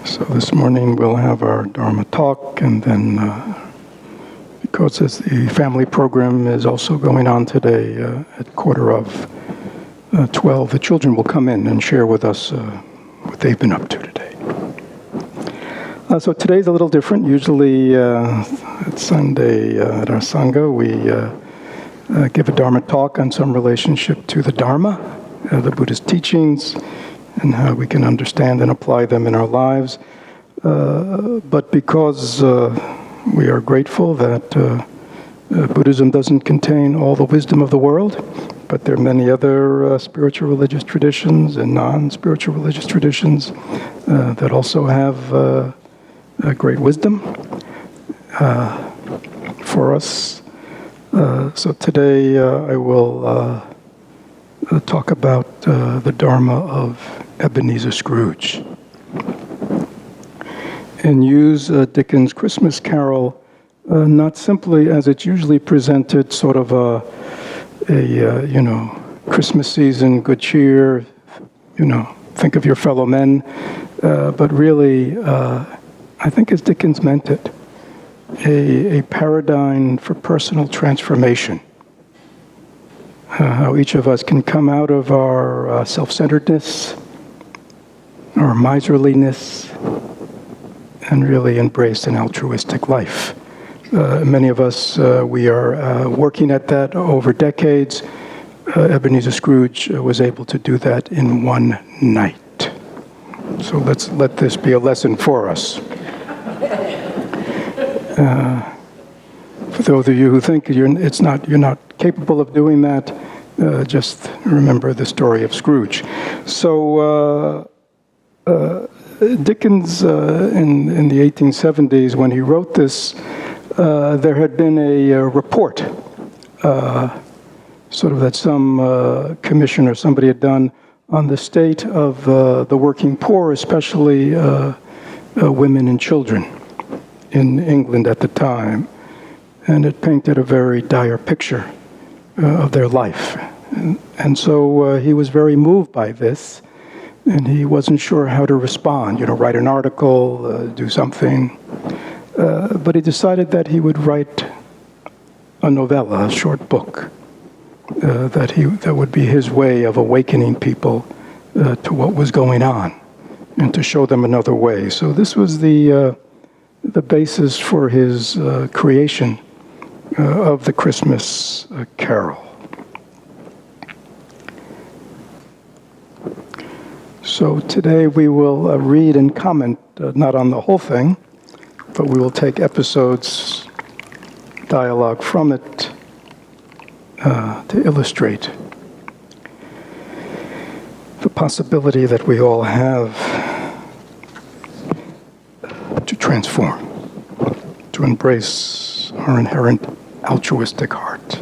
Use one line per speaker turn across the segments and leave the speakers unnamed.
So this morning we'll have our Dharma talk, and then because the family program is also going on today at 11:45, the children will come in and share with us what they've been up to today. So today's a little different. Usually it's Sunday at our Sangha. We give a Dharma talk on some relationship to the Dharma, the Buddhist teachings, and how we can understand and apply them in our lives. But because we are grateful that Buddhism doesn't contain all the wisdom of the world, but there are many other spiritual religious traditions and non-spiritual religious traditions that also have great wisdom for us. So today I will talk about the Dharma of Ebenezer Scrooge, and use Dickens' Christmas Carol not simply as it's usually presented, sort of a Christmas season, good cheer, think of your fellow men, but really, I think as Dickens meant it, a paradigm for personal transformation. How each of us can come out of our self-centeredness, our miserliness, and really embrace an altruistic life. Many of us, we are working at that over decades. Ebenezer Scrooge was able to do that in one night. So let's let this be a lesson for us. For those of you who think you're not capable of doing that, just remember the story of Scrooge. So Dickens, in the 1870s, when he wrote this, there had been a report, sort of that some commission or somebody had done on the state of the working poor, especially women and children in England at the time. And it painted a very dire picture of their life. And so he was very moved by this, and he wasn't sure how to respond, write an article, do something. But he decided that he would write a novella, a short book, that would be his way of awakening people to what was going on and to show them another way. So this was the basis for his creation of the Christmas Carol. So today we will read and comment, not on the whole thing, but we will take episodes, dialogue from it, to illustrate the possibility that we all have to transform, to embrace our inherent altruistic heart.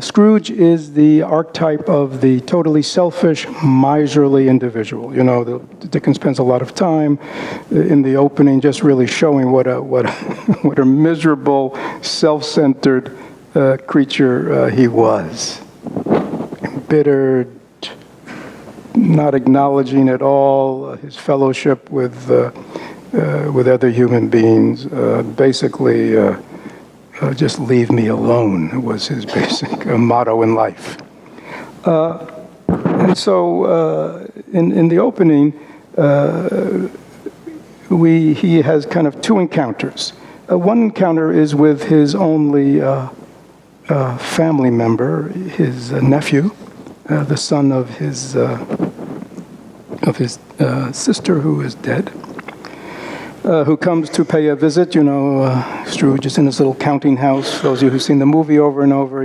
Scrooge is the archetype of the totally selfish, miserly individual. Dickens spends a lot of time in the opening just really showing what a miserable, self-centered creature he was. Embittered, not acknowledging at all his fellowship with other human beings. Basically, just leave me alone was his basic motto in life. And so in the opening, he has kind of two encounters. One encounter is with his only family member, his nephew, the son of his sister who is dead. Who comes to pay a visit. Scrooge is in his little counting house. Those of you who've seen the movie over and over,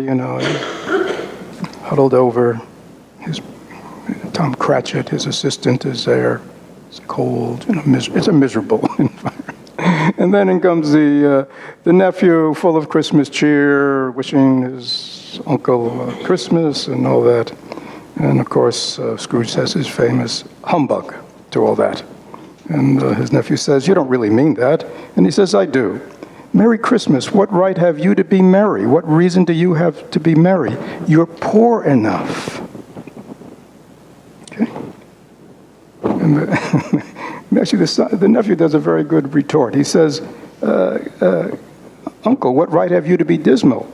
huddled over. Tom Cratchit, his assistant, is there. It's cold. It's a miserable environment. And then in comes the nephew, full of Christmas cheer, wishing his uncle Christmas and all that. And of course, Scrooge says his famous humbug to all that. And his nephew says, "You don't really mean that." And he says, "I do. Merry Christmas. What right have you to be merry? What reason do you have to be merry? You're poor enough." Okay? And actually, the nephew does a very good retort. He says, Uncle, what right have you to be dismal?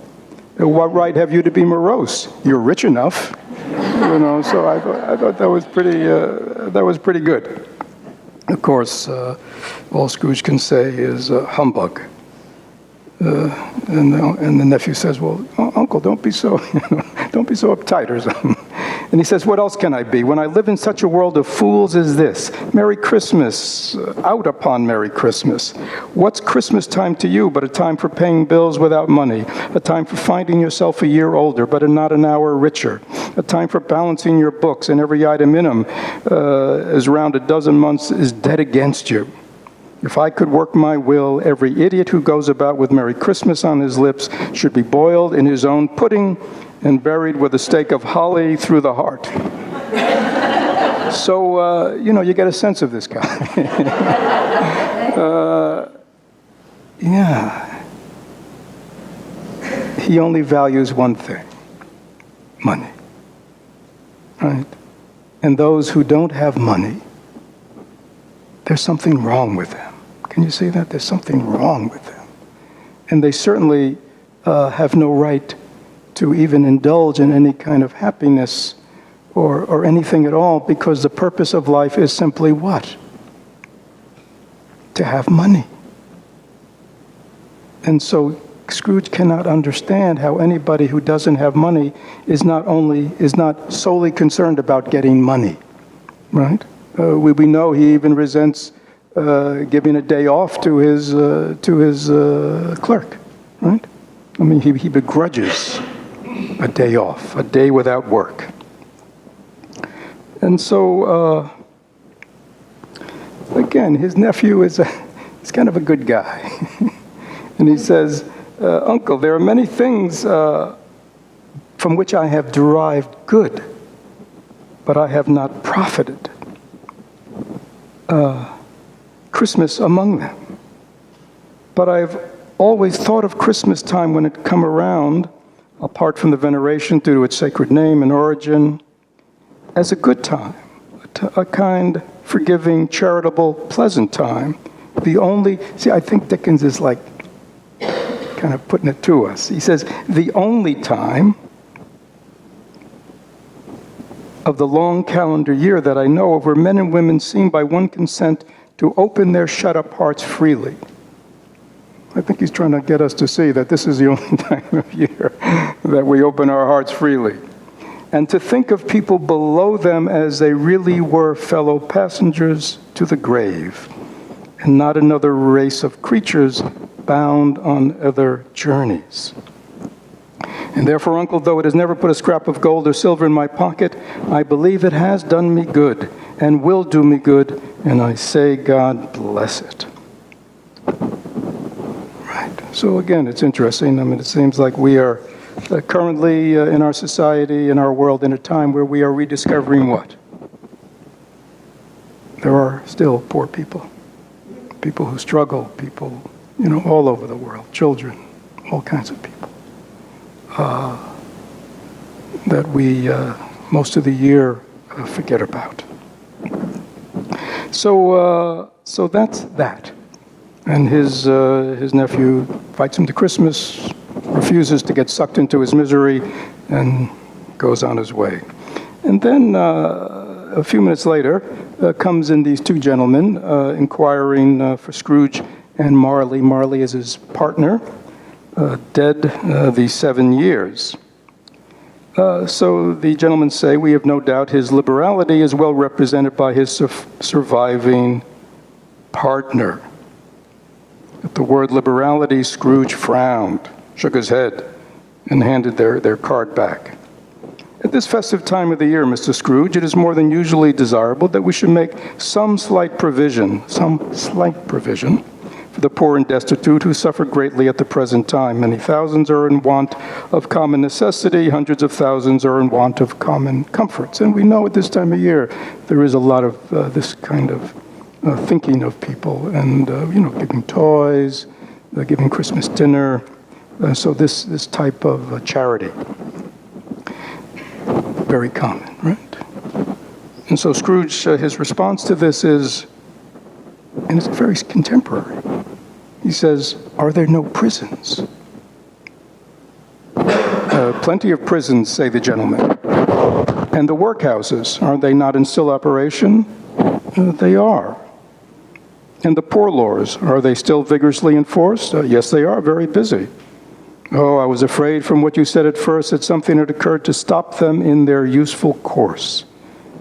What right have you to be morose? You're rich enough. So I thought that was pretty good. Of course, all Scrooge can say is humbug. And the nephew says, "Well, Uncle, don't be so uptight or something." And he says, "What else can I be? When I live in such a world of fools as this, Merry Christmas, out upon Merry Christmas. What's Christmas time to you but a time for paying bills without money, a time for finding yourself a year older but not an hour richer, a time for balancing your books and every item in them is around a dozen months is dead against you. If I could work my will, every idiot who goes about with Merry Christmas on his lips should be boiled in his own pudding and buried with a stake of holly through the heart." So, you get a sense of this guy. He only values one thing: money. Right? And those who don't have money, there's something wrong with them. Can you see that? There's something wrong with them. And they certainly have no right to even indulge in any kind of happiness or anything at all, because the purpose of life is simply what? To have money. And so Scrooge cannot understand how anybody who doesn't have money is not solely concerned about getting money, right? We know he even resents giving a day off to his clerk, right? I mean, he begrudges a day off, a day without work. And so, again, his nephew is kind of a good guy. And he says, "Uncle, there are many things from which I have derived good, but I have not profited. Christmas among them. But I've always thought of Christmas time when it come around, apart from the veneration due to its sacred name and origin, as a good time, a kind, forgiving, charitable, pleasant time. I think Dickens is like kind of putting it to us. He says, the only time of the long calendar year that I know of where men and women seem by one consent to open their shut-up hearts freely." I think he's trying to get us to see that this is the only time of year that we open our hearts freely. "And to think of people below them as they really were, fellow passengers to the grave, and not another race of creatures bound on other journeys. And therefore, Uncle, though it has never put a scrap of gold or silver in my pocket, I believe it has done me good and will do me good, and I say God bless it." Right. So again, it's interesting. I mean, it seems like we are currently in our society, in our world, in a time where we are rediscovering what? There are still poor people who struggle, people, all over the world, children, all kinds of people. That we, most of the year, forget about. So that's that. And his nephew invites him to Christmas, refuses to get sucked into his misery, and goes on his way. And then a few minutes later comes in these two gentlemen inquiring for Scrooge and Marley. Marley is his partner, dead these 7 years. So the gentlemen say, "We have no doubt his liberality is well represented by his surviving partner." At the word liberality, Scrooge frowned, shook his head, and handed their card back. "At this festive time of the year, Mr. Scrooge, it is more than usually desirable that we should make some slight provision for the poor and destitute who suffer greatly at the present time. Many thousands are in want of common necessity, hundreds of thousands are in want of common comforts." And we know at this time of year there is a lot of this kind of thinking of people and, giving toys, giving Christmas dinner. So this type of charity, very common, right? And so Scrooge, his response to this is, and it's very contemporary. He says, "Are there no prisons?" "Plenty of prisons," say the gentlemen. "And the workhouses, are they not in still operation?" They are. "And the poor laws, are they still vigorously enforced?" "Yes, they are, very busy." "Oh, I was afraid from what you said at first that something had occurred to stop them in their useful course.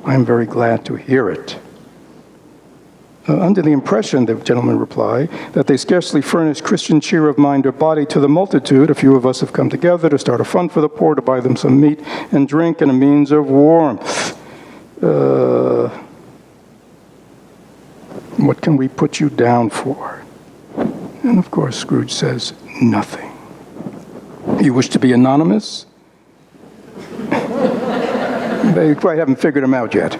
I am very glad to hear it." Under the impression, the gentlemen reply, that they scarcely furnish Christian cheer of mind or body to the multitude, a few of us have come together to start a fund for the poor, to buy them some meat and drink and a means of warmth. What can we put you down for? And of course, Scrooge says, nothing. You wish to be anonymous? They quite haven't figured him out yet.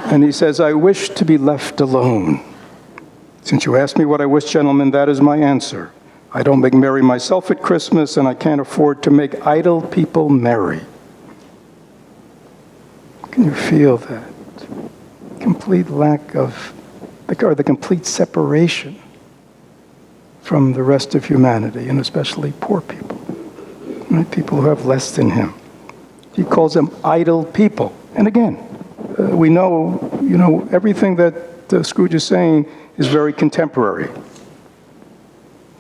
And he says, I wish to be left alone. Since you asked me what I wish, gentlemen, that is my answer. I don't make merry myself at Christmas, and I can't afford to make idle people merry. Can you feel that? Complete lack of, or the complete separation from the rest of humanity, and especially poor people, right? People who have less than him. He calls them idle people. And again, we know, everything that Scrooge is saying is very contemporary.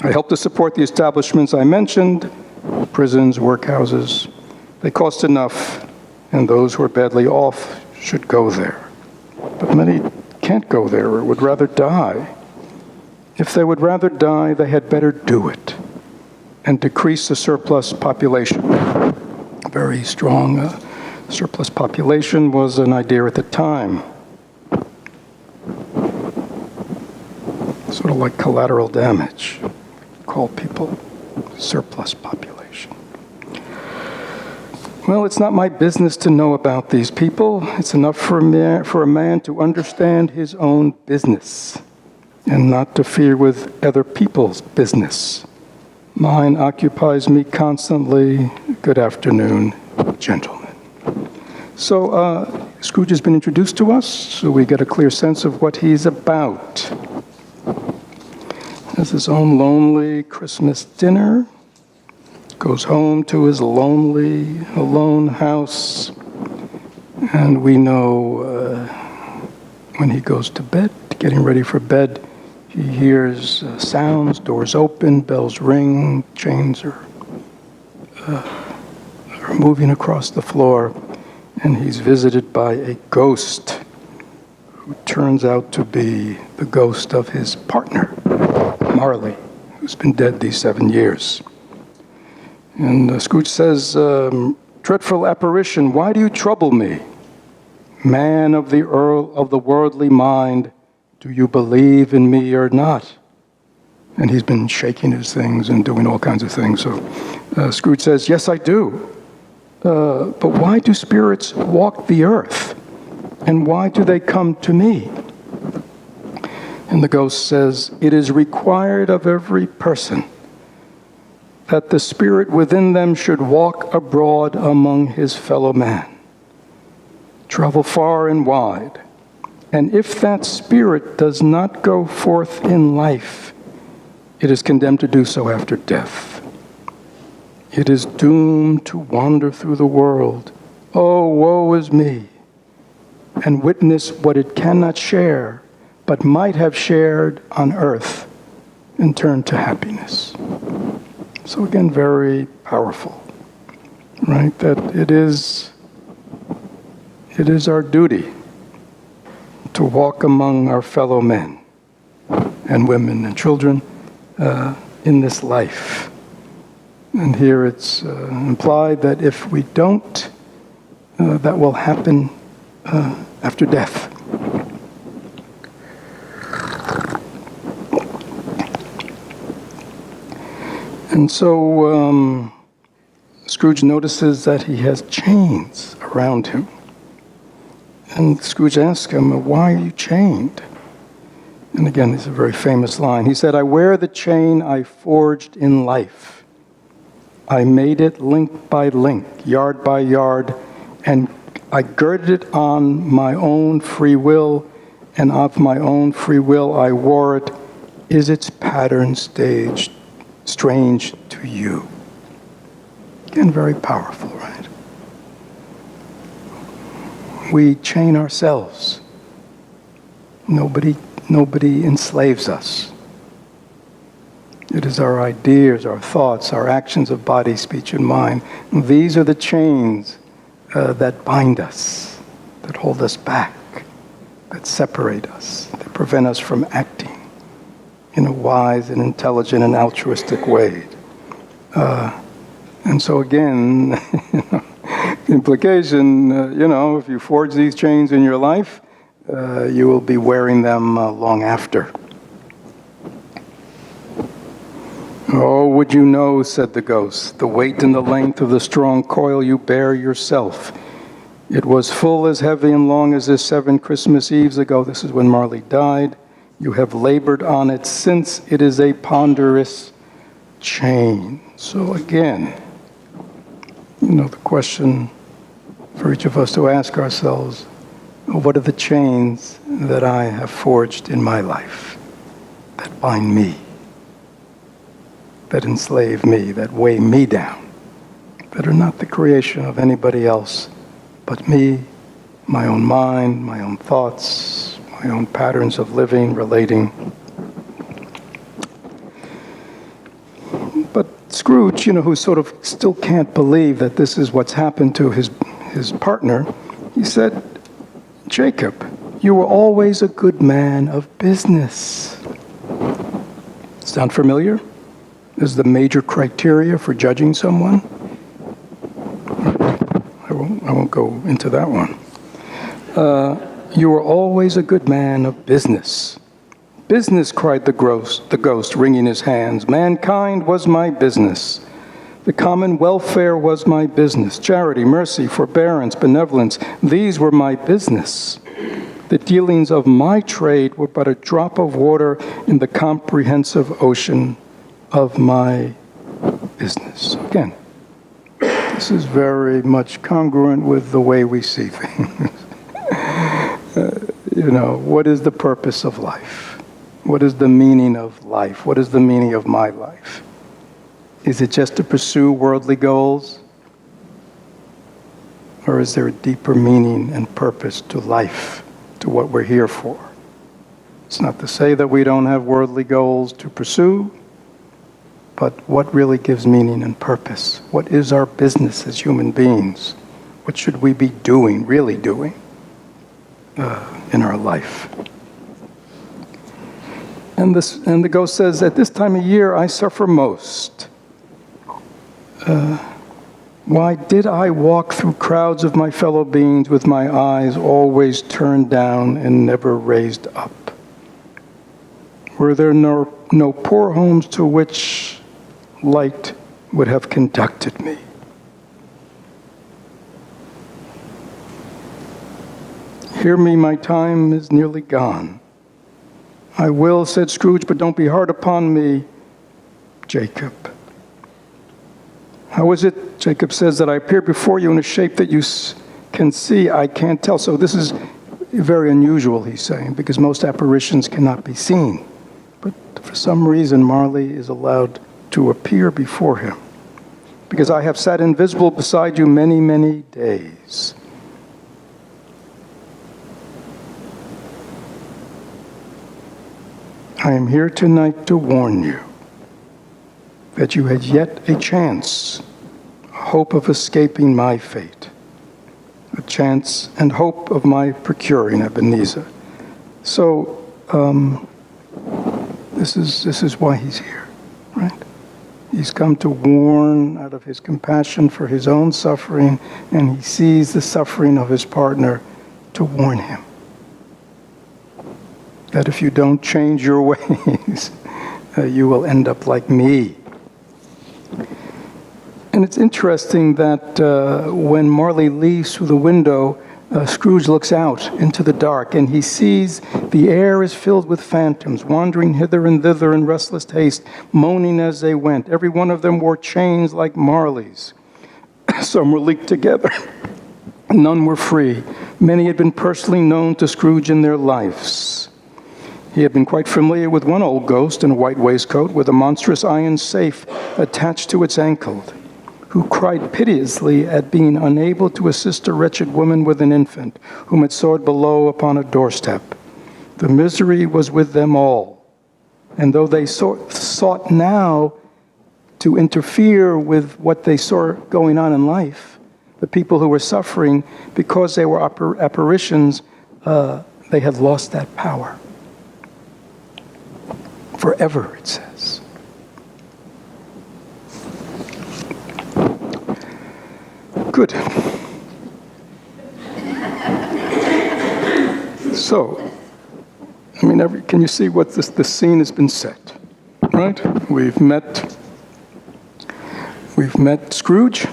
I help to support the establishments I mentioned, prisons, workhouses. They cost enough, and those who are badly off should go there. But many can't go there or would rather die. If they would rather die, they had better do it and decrease the surplus population. A very strong surplus population was an idea at the time. Sort of like collateral damage. Call people surplus population. Well, it's not my business to know about these people. It's enough for a man to understand his own business and not to fear with other people's business. Mine occupies me constantly. Good afternoon, gentlemen. So Scrooge has been introduced to us, so we get a clear sense of what he's about. Has his own lonely Christmas dinner, goes home to his lonely, alone house, and we know when he goes to bed, getting ready for bed, he hears sounds, doors open, bells ring, chains are moving across the floor, and he's visited by a ghost who turns out to be the ghost of his partner, Marley, who's been dead these 7 years. And Scrooge says, dreadful apparition, why do you trouble me? Man of the worldly mind, do you believe in me or not? And he's been shaking his things and doing all kinds of things. So Scrooge says, yes, I do. But why do spirits walk the earth? And why do they come to me? And the ghost says, it is required of every person that the spirit within them should walk abroad among his fellow man, travel far and wide. And if that spirit does not go forth in life, it is condemned to do so after death. It is doomed to wander through the world. Oh, woe is me, and witness what it cannot share, but might have shared on earth and turn to happiness. So again, very powerful, right? That it is our duty to walk among our fellow men and women and children in this life. And here it's implied that if we don't, that will happen after death. And so Scrooge notices that he has chains around him. And Scrooge asks him, why are you chained? And again, this is a very famous line. He said, I wear the chain I forged in life. I made it link by link, yard by yard, and I girded it on my own free will, and of my own free will I wore it. Is its pattern strange to you? Again, very powerful, right? We chain ourselves. Nobody enslaves us. It is our ideas, our thoughts, our actions of body, speech, and mind. These are the chains that bind us, that hold us back, that separate us, that prevent us from acting in a wise and intelligent and altruistic way. And so again, implication, if you forge these chains in your life, you will be wearing them long after. Oh, would you know, said the ghost, the weight and the length of the strong coil you bear yourself. It was full as heavy and long as this 7 Christmas Eves ago. This is when Marley died. You have labored on it since. It is a ponderous chain. So again, the question for each of us to ask ourselves, what are the chains that I have forged in my life that bind me, that enslave me, that weigh me down, that are not the creation of anybody else but me, my own mind, my own thoughts, my own patterns of living, relating. But Scrooge, who sort of still can't believe that this is what's happened to his partner, he said, Jacob, you were always a good man of business. Sound familiar? Is the major criteria for judging someone? I won't go into that one. You were always a good man of business. Business, cried the ghost, wringing his hands. Mankind was my business. The common welfare was my business. Charity, mercy, forbearance, benevolence, these were my business. The dealings of my trade were but a drop of water in the comprehensive ocean of my business. Again, this is very much congruent with the way we see things. What is the purpose of life? What is the meaning of life? What is the meaning of my life? Is it just to pursue worldly goals? Or is there a deeper meaning and purpose to life, to what we're here for? It's not to say that we don't have worldly goals to pursue, but what really gives meaning and purpose? What is our business as human beings? What should we be doing, really doing, in our life? And the ghost says, at this time of year, I suffer most. Why did I walk through crowds of my fellow beings with my eyes always turned down and never raised up? Were there no poor homes to which light would have conducted me? Hear me, my time is nearly gone. I will, said Scrooge, but don't be hard upon me, Jacob. How is it, Jacob says, that I appear before you in a shape that you can see? I can't tell. So this is very unusual, he's saying, because most apparitions cannot be seen. But for some reason, Marley is allowed to appear before him. Because I have sat invisible beside you many, many days. I am here tonight to warn you that you had yet a chance, a hope of escaping my fate, a chance and hope of my procuring Ebenezer. So this is why he's here, right? He's come to warn out of his compassion for his own suffering, and he sees the suffering of his partner to warn him that if you don't change your ways, you will end up like me. And it's interesting that when Marley leaves through the window, Scrooge looks out into the dark, and he sees the air is filled with phantoms, wandering hither and thither in restless haste, moaning as they went. Every one of them wore chains like Marley's. Some were linked together None were free. Many had been personally known to Scrooge in their lives. He had been quite familiar with one old ghost in a white waistcoat with a monstrous iron safe attached to its ankle, who cried piteously at being unable to assist a wretched woman with an infant, whom it soared below upon a doorstep. The misery was with them all, and though they sought now to interfere with what they saw going on in life, the people who were suffering, because they were apparitions, they had lost that power. Forever, it says. Good. So, I mean, can you see what the scene has been set, right? We've met Scrooge.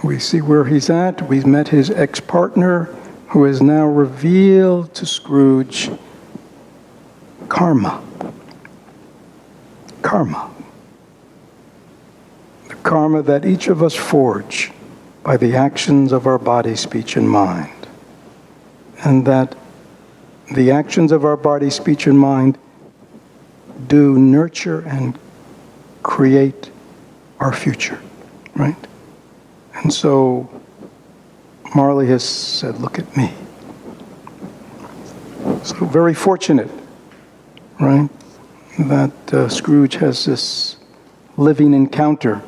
We see where he's at. We've met his ex-partner, who has now revealed to Scrooge karma. Karma. The karma that each of us forge by the actions of our body, speech, and mind. And that the actions of our body, speech, and mind do nurture and create our future, right? And so Marley has said, look at me. So very fortunate, right, that Scrooge has this living encounter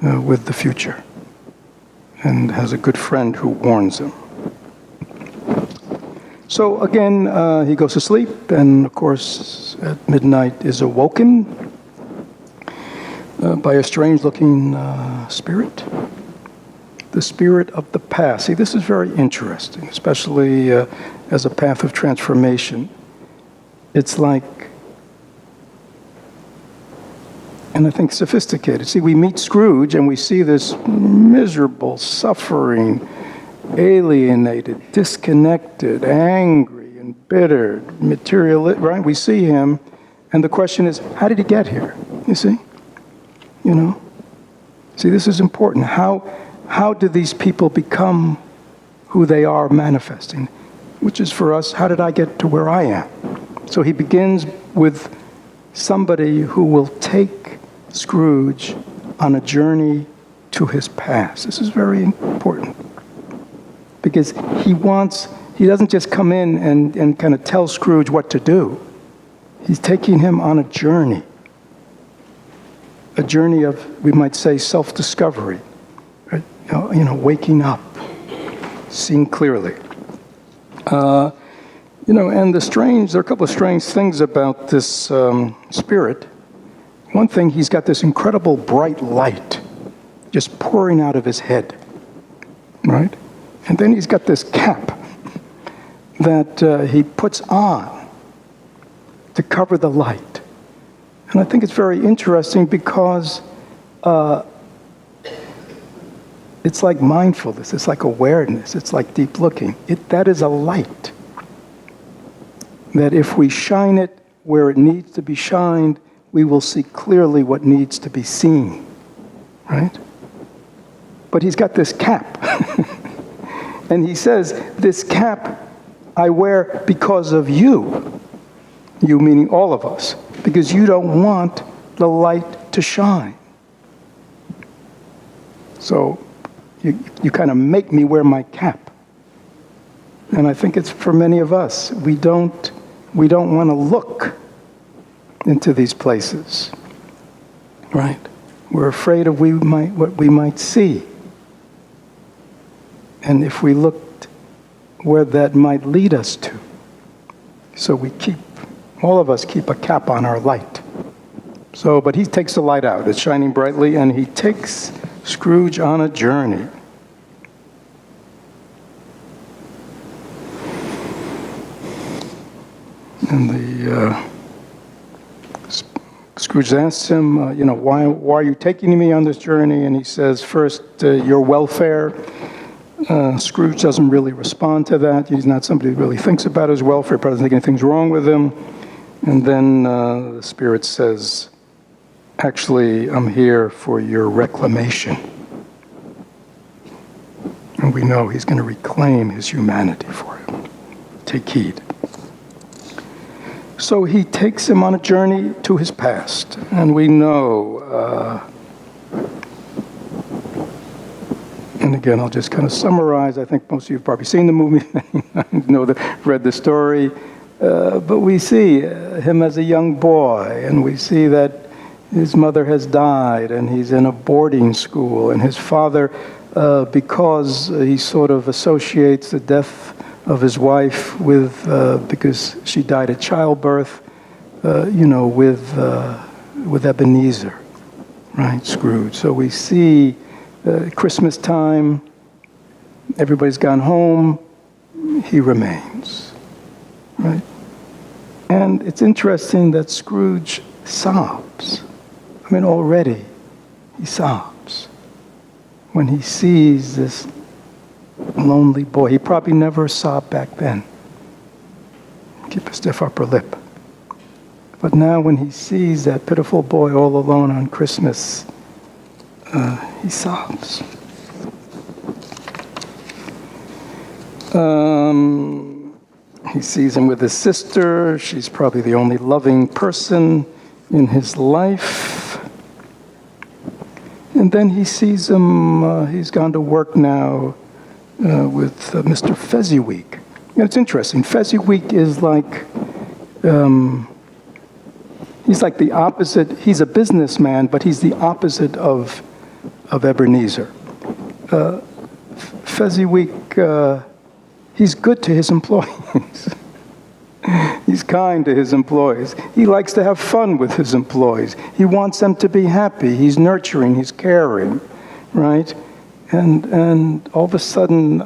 with the future and has a good friend who warns him. So again, he goes to sleep, and of course at midnight is awoken by a strange-looking spirit. The spirit of the past. See, this is very interesting, especially as a path of transformation. It's like, and I think sophisticated. See, we meet Scrooge and we see this miserable, suffering, alienated, disconnected, angry, embittered, material, right? We see him, and the question is, how did he get here? You see? You know? See, this is important. How do these people become who they are manifesting? Which is for us, how did I get to where I am? So he begins with somebody who will take Scrooge on a journey to his past. This is very important. Because he doesn't just come in and kind of tell Scrooge what to do. He's taking him on a journey. A journey of, we might say, self-discovery. Right? You know, waking up, seeing clearly. And there are a couple of strange things about this spirit. One thing, he's got this incredible bright light just pouring out of his head, right? And then he's got this cap that he puts on to cover the light. And I think it's very interesting because it's like mindfulness, it's like awareness, it's like deep looking. That is a light that if we shine it where it needs to be shined, we will see clearly what needs to be seen, right? But he's got this cap. And he says, this cap I wear because of you. You meaning all of us. Because you don't want the light to shine. So you kind of make me wear my cap. And I think it's for many of us. We don't want to look into these places. Right? We're afraid of what we might see. And if we looked where that might lead us to. So all of us keep a cap on our light. So, but he takes the light out. It's shining brightly, and he takes Scrooge on a journey. And Scrooge asks him, why are you taking me on this journey? And he says, first, your welfare. Scrooge doesn't really respond to that. He's not somebody who really thinks about his welfare. Probably doesn't think anything's wrong with him. And then the spirit says, actually, I'm here for your reclamation. And we know he's going to reclaim his humanity for him. Take heed. So he takes him on a journey to his past. And we know, and again, I'll just kind of summarize. I think most of you have probably seen the movie, read the story. But we see him as a young boy, and we see that his mother has died, and he's in a boarding school, and his father, because he sort of associates the death of his wife with, because she died at childbirth, with Ebenezer, right, Scrooge. So we see Christmas time, everybody's gone home, he remains, right? And it's interesting that Scrooge sobs. I mean, already he sobs when he sees this lonely boy. He probably never sobbed back then. Keep a stiff upper lip. But now when he sees that pitiful boy all alone on Christmas, he sobs. He sees him with his sister. She's probably the only loving person in his life. And then he sees him, he's gone to work now with Mr. Fezziweek. And it's interesting. Fezziweek is like, he's like the opposite. He's a businessman, but he's the opposite of Ebenezer. Fezziweek, he's good to his employees. He's kind to his employees. He likes to have fun with his employees. He wants them to be happy. He's nurturing, he's caring, right? And all of a sudden,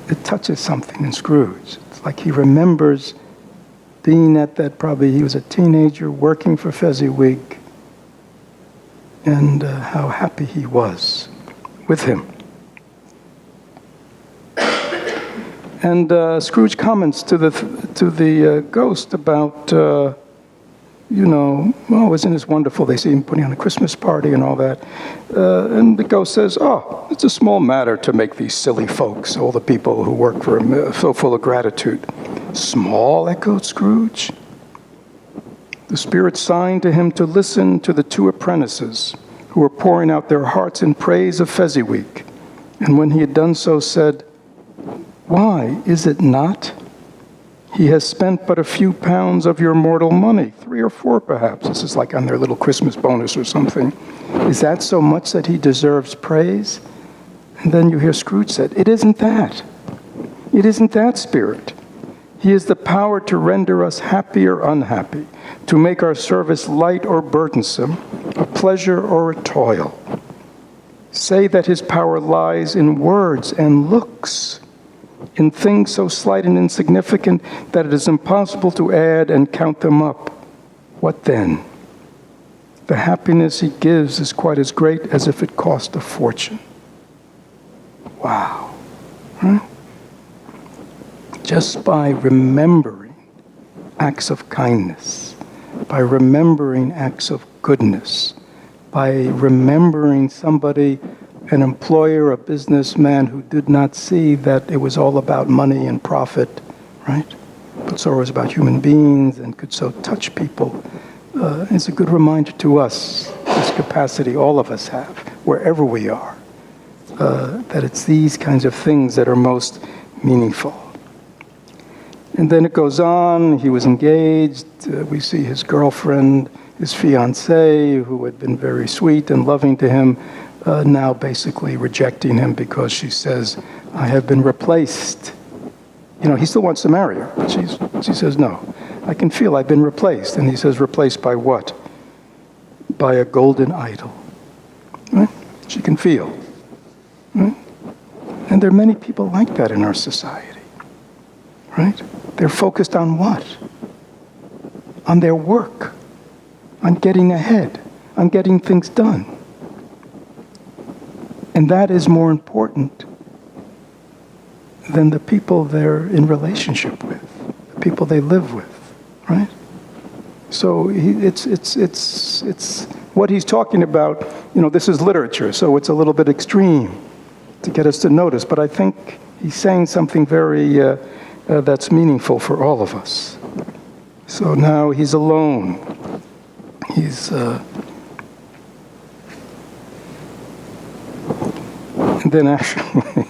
it touches something in Scrooge. It's like he remembers being at that, probably he was a teenager working for Fezziweek, and how happy he was with him. And Scrooge comments to the ghost about, oh, isn't this wonderful? They see him putting on a Christmas party and all that. And the ghost says, oh, it's a small matter to make these silly folks, all the people who work for him, so full of gratitude. Small, echoed Scrooge. The spirit signed to him to listen to the two apprentices who were pouring out their hearts in praise of Fezziweek. And when he had done so, said, why is it not? He has spent but a few pounds of your mortal money, 3 or 4 perhaps. This is like on their little Christmas bonus or something. Is that so much that he deserves praise? And then you hear Scrooge said, it isn't that. It isn't that, Spirit. He has the power to render us happy or unhappy, to make our service light or burdensome, a pleasure or a toil. Say that his power lies in words and looks, in things so slight and insignificant that it is impossible to add and count them up. What then? The happiness he gives is quite as great as if it cost a fortune. Wow. Huh? Just by remembering acts of kindness, by remembering acts of goodness, by remembering somebody, an employer, a businessman who did not see that it was all about money and profit, right? But so it was about human beings and could so touch people. It's a good reminder to us, this capacity all of us have, wherever we are, that it's these kinds of things that are most meaningful. And then it goes on, he was engaged, we see his girlfriend, his fiancée, who had been very sweet and loving to him, now basically rejecting him because she says, I have been replaced. He still wants to marry her, but she says, no, I can feel I've been replaced. And he says, replaced by what? By a golden idol. Right? She can feel. Right? And there are many people like that in our society. Right? They're focused on what? On their work, on getting ahead, on getting things done. And that is more important than the people they're in relationship with, the people they live with, right? So it's what he's talking about, this is literature, so it's a little bit extreme to get us to notice, but I think he's saying something very that's meaningful for all of us. So now he's alone. He's and then actually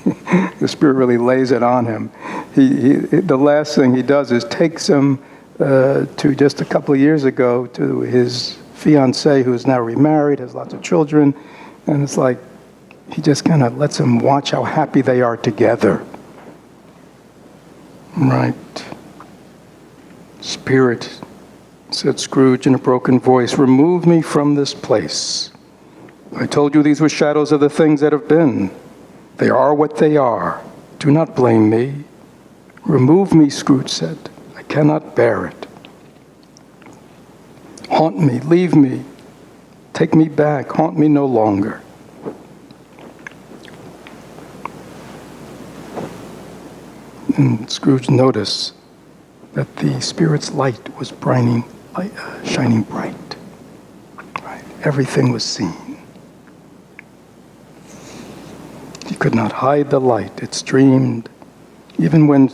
the Spirit really lays it on him. The last thing he does is takes him to just a couple of years ago to his fiancée, who is now remarried, has lots of children, and it's like he just kind of lets him watch how happy they are together. Right. Spirit, said Scrooge in a broken voice, remove me from this place. I told you these were shadows of the things that have been. They are what they are. Do not blame me. Remove me, Scrooge said. I cannot bear it. Haunt me, leave me. Take me back, haunt me no longer. And Scrooge noticed that the Spirit's light was shining bright. Right? Everything was seen. He could not hide the light. It streamed. Even when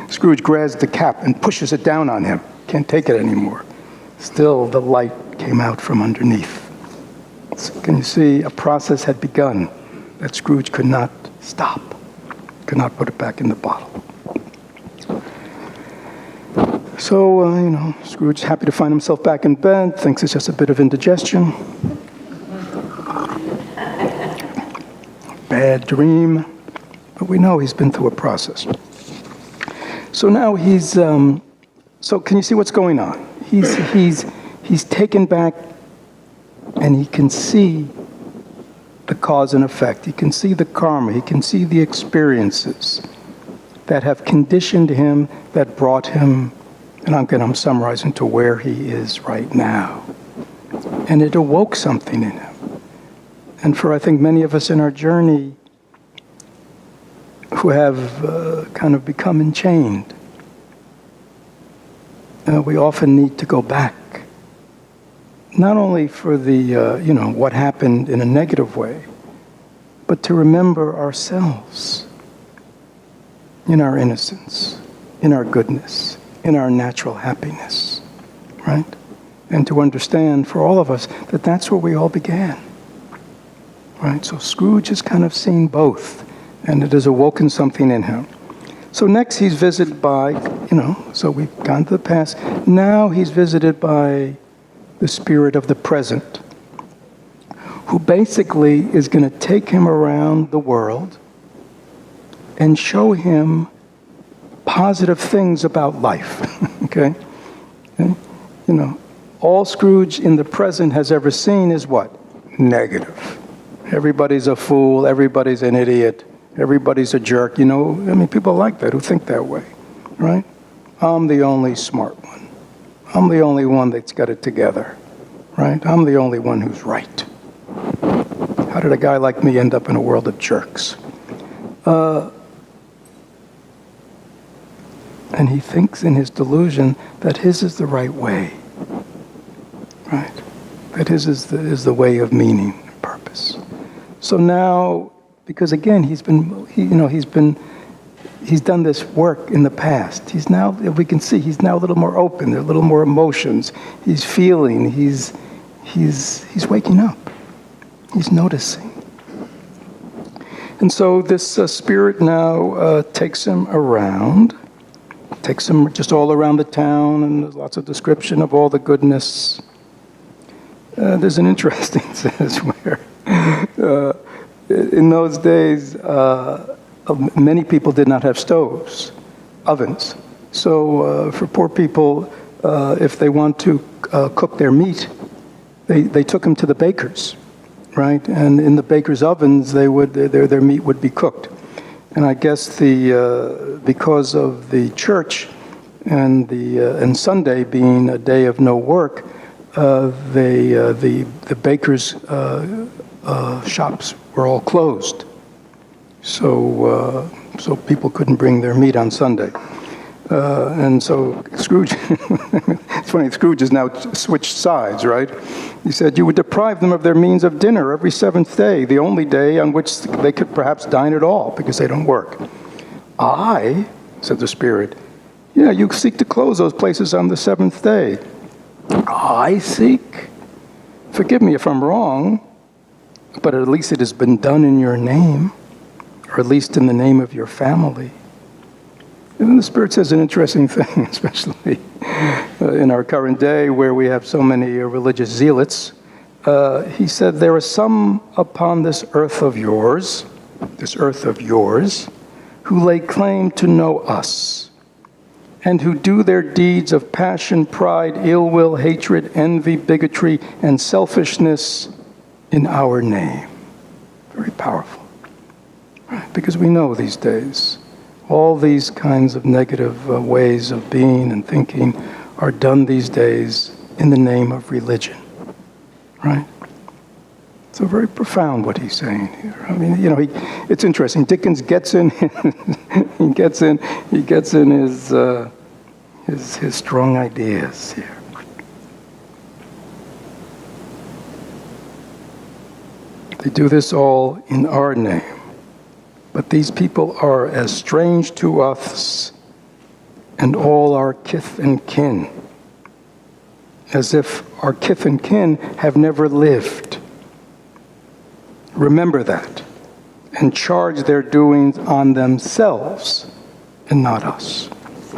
Scrooge grabs the cap and pushes it down on him, can't take it anymore. Still, the light came out from underneath. So can you see a process had begun that Scrooge could not stop, could not put it back in the bottle. So, Scrooge's happy to find himself back in bed, thinks it's just a bit of indigestion. Bad dream, but we know he's been through a process. So now he's, so can you see what's going on? He's taken back, and he can see the cause and effect. He can see the karma. He can see the experiences that have conditioned him, that brought him, and I'm summarizing, to where he is right now. And it awoke something in him. And for, I think, many of us in our journey who have kind of become enchained, we often need to go back. Not only for the, what happened in a negative way, but to remember ourselves in our innocence, in our goodness, in our natural happiness, right? And to understand for all of us that that's where we all began, right? So Scrooge has kind of seen both, and it has awoken something in him. So next he's visited by, so we've gone to the past. Now he's visited by the Spirit of the present, who basically is going to take him around the world and show him positive things about life, okay? All Scrooge in the present has ever seen is what? Negative. Everybody's a fool, everybody's an idiot, everybody's a jerk, people like that who think that way, right? I'm the only smart one. I'm the only one that's got it together, right? I'm the only one who's right. How did a guy like me end up in a world of jerks? And he thinks in his delusion that his is the right way, right? That his is the way of meaning and purpose. So now, because again, he's done this work in the past. He's now, we can see, he's now a little more open. There are a little more emotions. He's feeling. He's waking up. He's noticing. And so this Spirit now takes him around. Takes him just all around the town, and there's lots of description of all the goodness. There's an interesting sense where in those days, many people did not have stoves, ovens. So for poor people, if they want to cook their meat, they took them to the bakers, right? And in the bakers' ovens, their meat would be cooked. And I guess because of the church and Sunday being a day of no work, the bakers' shops were all closed, so people couldn't bring their meat on Sunday. And so Scrooge, it's funny, Scrooge has now switched sides, right? He said, you would deprive them of their means of dinner every seventh day, the only day on which they could perhaps dine at all, because they don't work. I, said the Spirit, yeah, you seek to close those places on the seventh day. I seek? Forgive me if I'm wrong, but at least it has been done in your name, or at least in the name of your family. And then the Spirit says an interesting thing, especially in our current day where we have so many religious zealots. He said, there are some upon this earth of yours, who lay claim to know us, and who do their deeds of passion, pride, ill will, hatred, envy, bigotry, and selfishness in our name. Very powerful. Right? Because we know these days, all these kinds of negative ways of being and thinking are done these days in the name of religion, right? So very profound what he's saying here. I mean, it's interesting. Dickens gets in, he gets in his strong ideas here. They do this all in our name. But these people are as strange to us and all our kith and kin, as if our kith and kin have never lived. Remember that, and charge their doings on themselves and not us.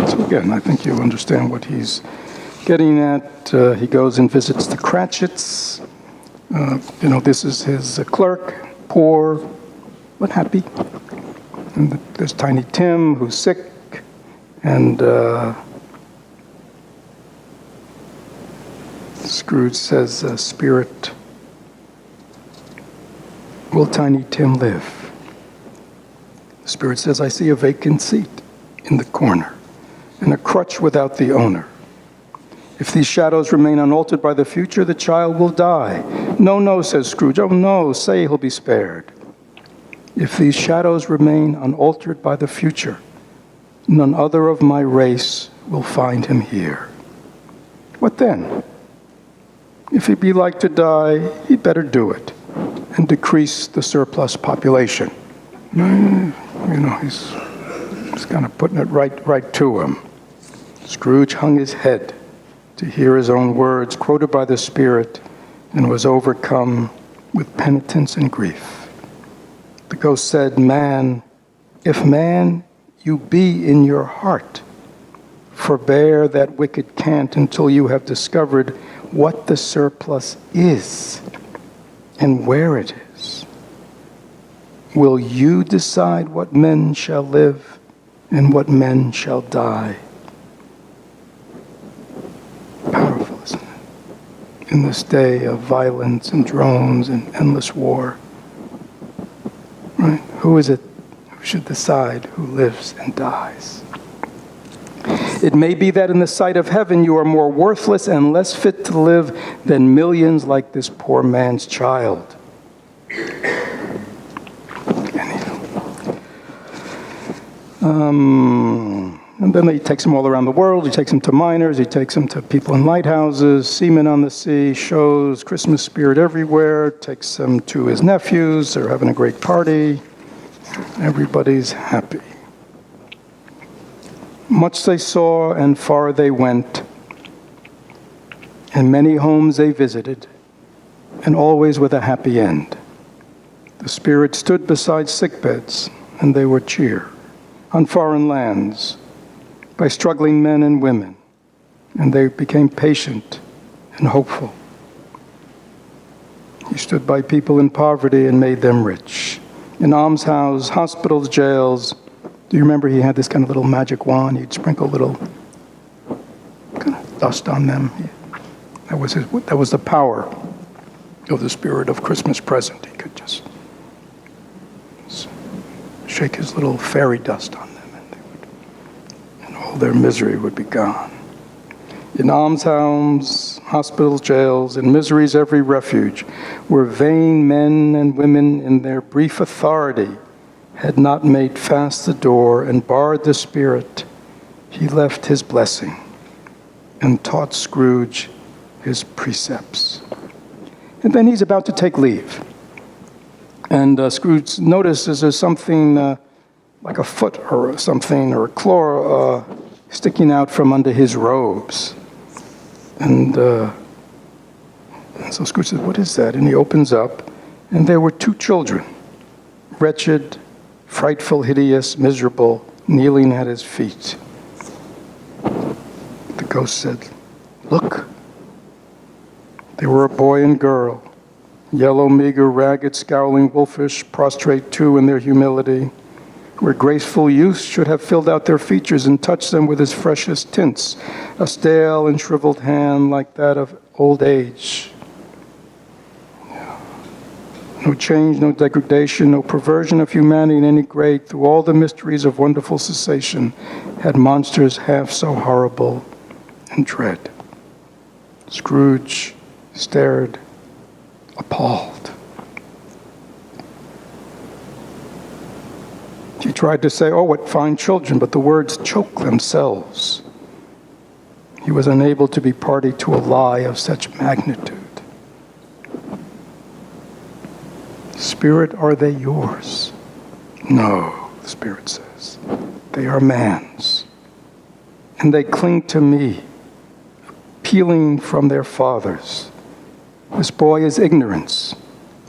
So again, I think you understand what he's getting at. He goes and visits the Cratchits. This is his clerk, poor, but happy. And there's Tiny Tim, who's sick, and Scrooge says, Spirit, will Tiny Tim live? The Spirit says, I see a vacant seat in the corner, and a crutch without the owner. If these shadows remain unaltered by the future, the child will die. No, no, says Scrooge. Oh, no, say he'll be spared. If these shadows remain unaltered by the future, none other of my race will find him here. What then? If he be like to die, he'd better do it and decrease the surplus population. He's kind of putting it right to him. Scrooge hung his head to hear his own words quoted by the Spirit and was overcome with penitence and grief. The ghost said, Man, if man you be in your heart, forbear that wicked cant until you have discovered what the surplus is and where it is. Will you decide what men shall live and what men shall die? Powerful, isn't it? In this day of violence and drones and endless war. Right? Who is it who should decide who lives and dies? It may be that in the sight of heaven you are more worthless and less fit to live than millions like this poor man's child. And then he takes them all around the world. He takes them to miners. He takes them to people in lighthouses, seamen on the sea, shows Christmas spirit everywhere. Takes them to his nephews. They're having a great party. Everybody's happy. Much they saw and far they went, and many homes they visited, and always with a happy end. The Spirit stood beside sickbeds, and they were cheered. On foreign lands, by struggling men and women, and they became patient and hopeful. He stood by people in poverty and made them rich. In almshouses, hospitals, jails. Do you remember he had this kind of little magic wand? He'd sprinkle little kind of dust on them. That was the power of the spirit of Christmas present. He could just shake his little fairy dust on them, and all their misery would be gone. In almshouses, hospitals, jails, in misery's every refuge, where vain men and women in their brief authority had not made fast the door and barred the Spirit, he left his blessing and taught Scrooge his precepts. And then he's about to take leave. And Scrooge notices there's something like a foot or something, or a claw sticking out from under his robes. And so Scrooge says, "What is that?" And he opens up, and there were two children, wretched, frightful, hideous, miserable, kneeling at his feet. The ghost said, "Look." They were a boy and girl, yellow, meager, ragged, scowling, wolfish, prostrate too in their humility, where graceful youth should have filled out their features and touched them with his freshest tints, a stale and shriveled hand like that of old age. No change, no degradation, no perversion of humanity in any grade, through all the mysteries of wonderful cessation, had monsters half so horrible and dread. Scrooge stared, appalled. He tried to say, "Oh, what fine children," but the words choked themselves. He was unable to be party to a lie of such magnitude. "Spirit, are they yours?" "No," the Spirit says. "They are man's. And they cling to me, peeling from their fathers. This boy is ignorance.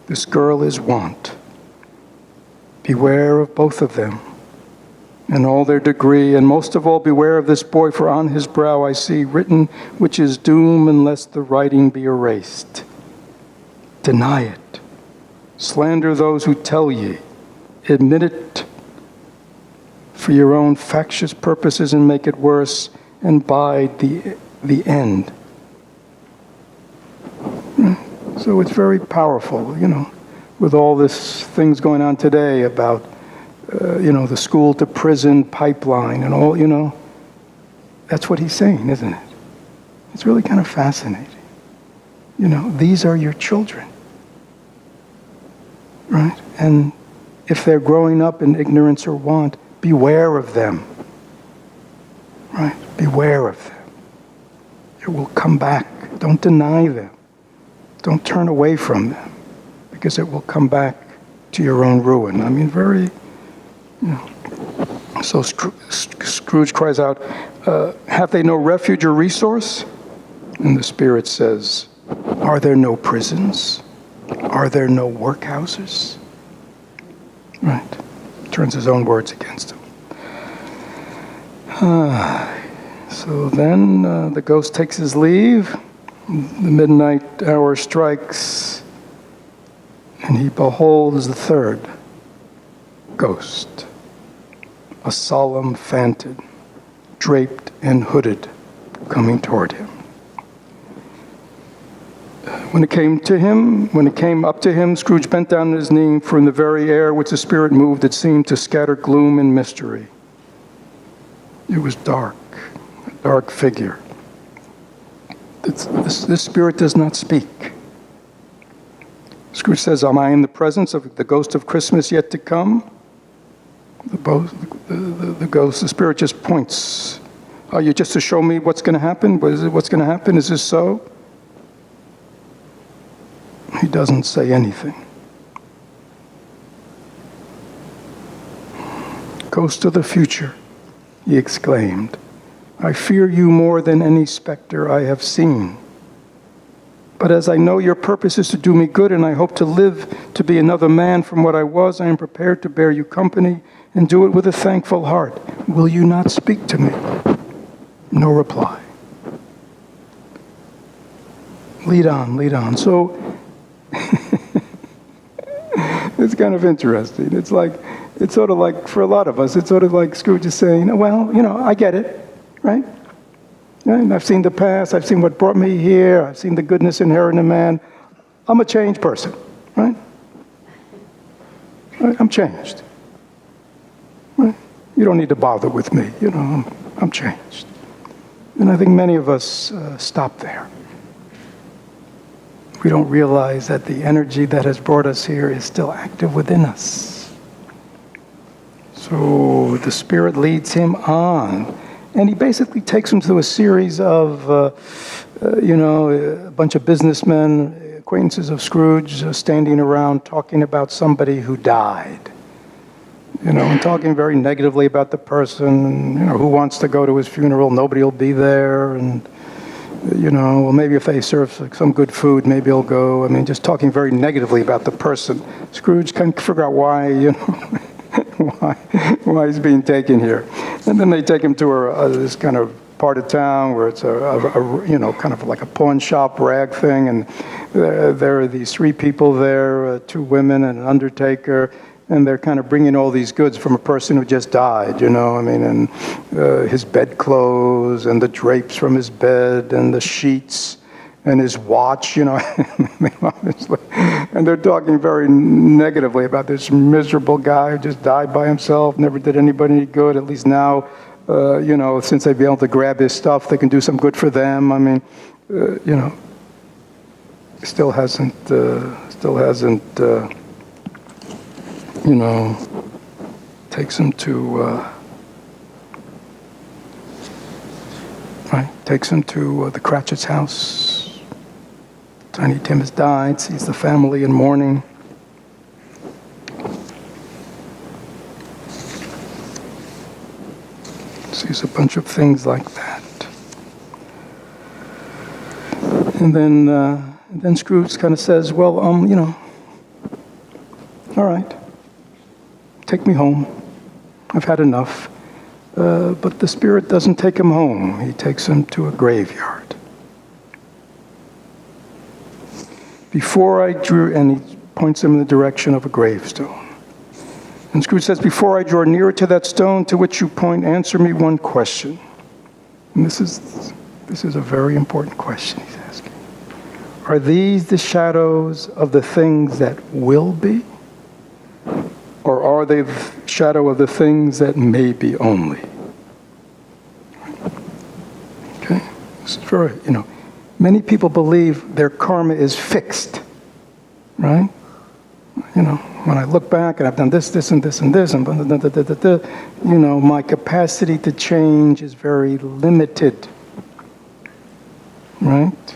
This girl is want. Beware of both of them, in all their degree, and most of all beware of this boy, for on his brow I see written which is doom unless the writing be erased. Deny it. Slander those who tell ye. Admit it for your own factious purposes and make it worse, and bide the end." So it's very powerful, with all this things going on today about, the school to prison pipeline and all, That's what he's saying, isn't it? It's really kind of fascinating. These are your children. Right? And if they're growing up in ignorance or want, beware of them. Right? Beware of them. It will come back. Don't deny them. Don't turn away from them, because it will come back to your own ruin. I mean, very, So Scrooge cries out, "Have they no refuge or resource?" And the Spirit says, "Are there no prisons? Are there no workhouses?" Right. Turns his own words against him. So then the ghost takes his leave. The midnight hour strikes, and he beholds the third ghost, a solemn phantom, draped and hooded, coming toward him. When it came up to him, Scrooge bent down on his knee, for in the very air which the Spirit moved, it seemed to scatter gloom and mystery. It was dark, a dark figure. This Spirit does not speak. Scrooge says, "Am I in the presence of the ghost of Christmas yet to come?" The Spirit just points. "Are you just to show me what's going to happen? What's going to happen? Is this so?" He doesn't say anything. "Ghost of the future," he exclaimed, "I fear you more than any specter I have seen. But as I know your purpose is to do me good, and I hope to live to be another man from what I was, I am prepared to bear you company and do it with a thankful heart. Will you not speak to me?" No reply. Lead on. So it's kind of interesting. It's sort of like, for a lot of us, it's sort of like Scrooge is saying, "Well, I get it. Right? And I've seen the past. I've seen what brought me here. I've seen the goodness inherent in man. I'm a changed person, right? I'm changed. Right? You don't need to bother with me. I'm changed." And I think many of us stop there. We don't realize that the energy that has brought us here is still active within us. So the Spirit leads him on. And he basically takes them to a series of, a bunch of businessmen, acquaintances of Scrooge, standing around talking about somebody who died. And talking very negatively about the person. Who wants to go to his funeral? Nobody will be there. And, well, maybe if they serve some good food, maybe he'll go. I mean, just talking very negatively about the person. Scrooge can't figure out why, why he's being taken here. And then they take him to this kind of part of town where it's kind of like a pawn shop rag thing. And there are these three people there, two women and an undertaker. And they're kind of bringing all these goods from a person who just died, and his bedclothes and the drapes from his bed and the sheets and his watch, And they're talking very negatively about this miserable guy who just died by himself, never did anybody any good. At least now, since they'd be able to grab his stuff, they can do some good for them. I mean, still hasn't. Takes him to the Cratchit's house. Tiny Tim has died, sees the family in mourning. Sees a bunch of things like that. And then Scrooge kind of says, well, all right. Take me home. I've had enough. But the spirit doesn't take him home. He takes him to a graveyard. And he points him in the direction of a gravestone. And Scrooge says, before I draw nearer to that stone to which you point, answer me one question. And this is a very important question he's asking. Are these the shadows of the things that will be? Or are they the shadow of the things that may be only? Okay? This is very, many people believe their karma is fixed, right? When I look back and I've done this, and this, and this, and my capacity to change is very limited, right?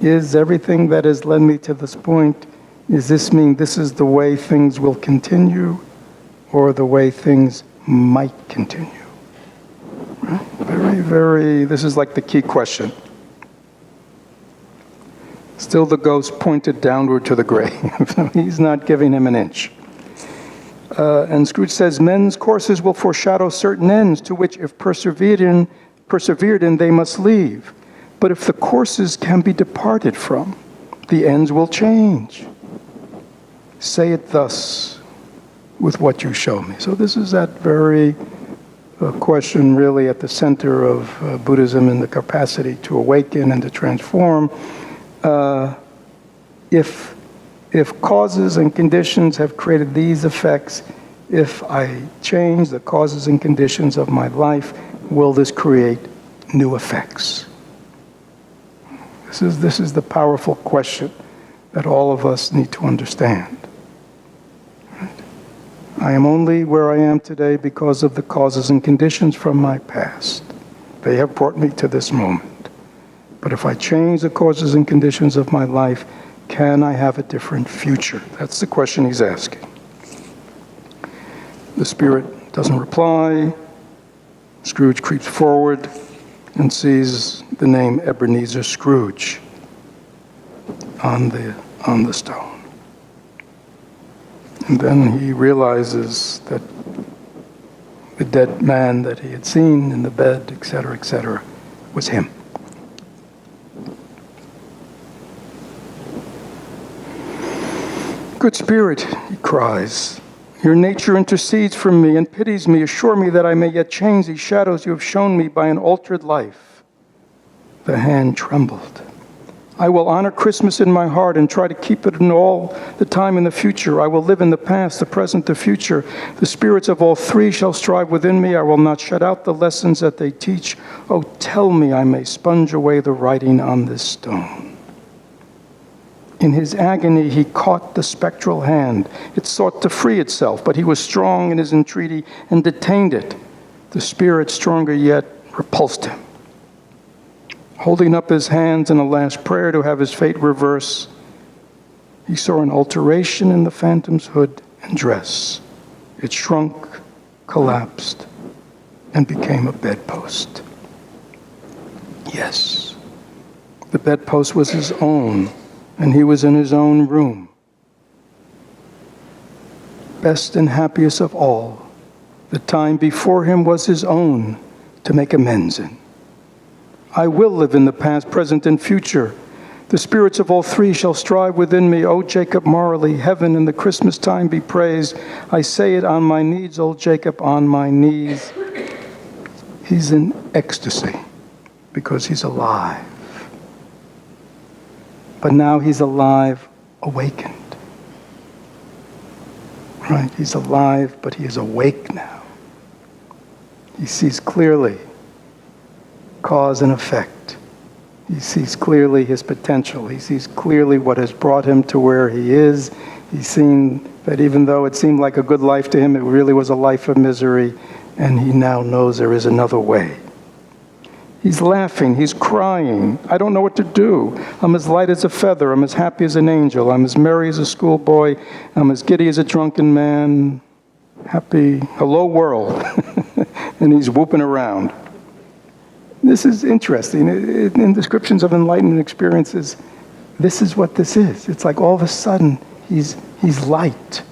Is everything that has led me to this point, does this mean this is the way things will continue or the way things might continue? Right? Very, very, this is like the key question. Still the ghost pointed downward to the grave. He's not giving him an inch. And Scrooge says, men's courses will foreshadow certain ends to which if persevered in, they must leave. But if the courses can be departed from, the ends will change. Say it thus with what you show me. So this is that very question really at the center of Buddhism and the capacity to awaken and to transform. If causes and conditions have created these effects, if I change the causes and conditions of my life, will this create new effects? This is the powerful question that all of us need to understand. Right? I am only where I am today because of the causes and conditions from my past. They have brought me to this moment. But if I change the causes and conditions of my life, can I have a different future? That's the question he's asking. The spirit doesn't reply. Scrooge creeps forward and sees the name Ebenezer Scrooge on the stone. And then he realizes that the dead man that he had seen in the bed, etc., was him. Good Spirit, he cries, your nature intercedes for me and pities me. Assure me that I may yet change these shadows you have shown me by an altered life. The hand trembled. I will honor Christmas in my heart and try to keep it in all the time in the future. I will live in the past, the present, the future. The spirits of all three shall strive within me. I will not shut out the lessons that they teach. Oh, tell me I may sponge away the writing on this stone. In his agony, he caught the spectral hand. It sought to free itself, but he was strong in his entreaty and detained it. The spirit, stronger yet, repulsed him. Holding up his hands in a last prayer to have his fate reverse, he saw an alteration in the phantom's hood and dress. It shrunk, collapsed, and became a bedpost. Yes, the bedpost was his own, and he was in his own room. Best and happiest of all, the time before him was his own to make amends in. I will live in the past, present, and future. The spirits of all three shall strive within me. O Jacob Marley, heaven in the Christmas time be praised. I say it on my knees, O Jacob, on my knees. He's in ecstasy because he's alive. But now he's alive, awakened. Right? He's alive, but he is awake now. He sees clearly cause and effect. He sees clearly his potential. He sees clearly what has brought him to where he is. He's seen that even though it seemed like a good life to him, it really was a life of misery, and he now knows there is another way. He's laughing, he's crying. I don't know what to do. I'm as light as a feather. I'm as happy as an angel. I'm as merry as a schoolboy. I'm as giddy as a drunken man. Happy, hello world. And he's whooping around. This is interesting. In descriptions of enlightenment experiences, this is what this is. It's like all of a sudden, he's light.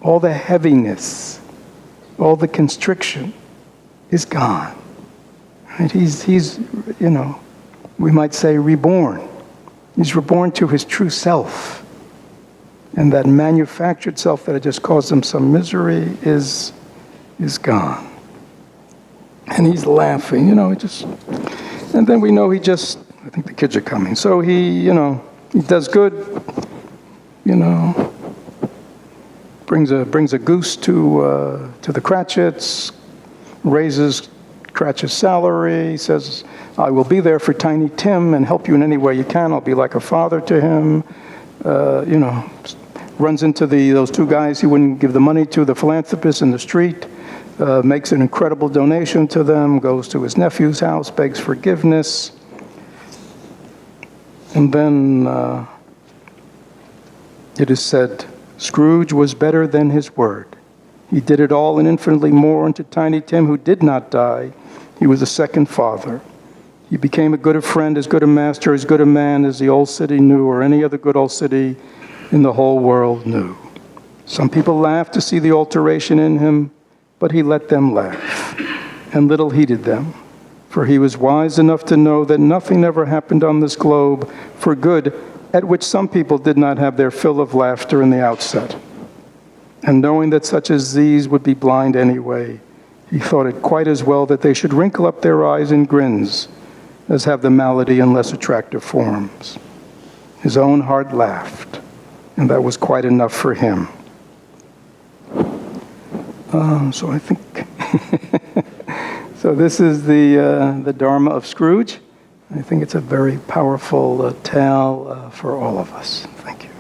All the heaviness, all the constriction is gone. Right? He's we might say reborn. He's reborn to his true self. And that manufactured self that had just caused him some misery is gone. And he's laughing, and then we know I think the kids are coming. So he does good, brings a goose to the Cratchits, raises Cratchit's salary, says, I will be there for Tiny Tim and help you in any way you can. I'll be like a father to him. Runs into those two guys he wouldn't give the money to, the philanthropist in the street. Makes an incredible donation to them, goes to his nephew's house, begs forgiveness. And then it is said, Scrooge was better than his word. He did it all and infinitely more unto Tiny Tim, who did not die. He was a second father. He became as good a friend, as good a master, as good a man as the old city knew, or any other good old city in the whole world knew. Some people laughed to see the alteration in him, but he let them laugh, and little heeded them, for he was wise enough to know that nothing ever happened on this globe for good at which some people did not have their fill of laughter in the outset. And knowing that such as these would be blind anyway, he thought it quite as well that they should wrinkle up their eyes in grins as have the malady in less attractive forms. His own heart laughed, and that was quite enough for him. So I think, so this is the Dharma of Scrooge. I think it's a very powerful tale for all of us. Thank you.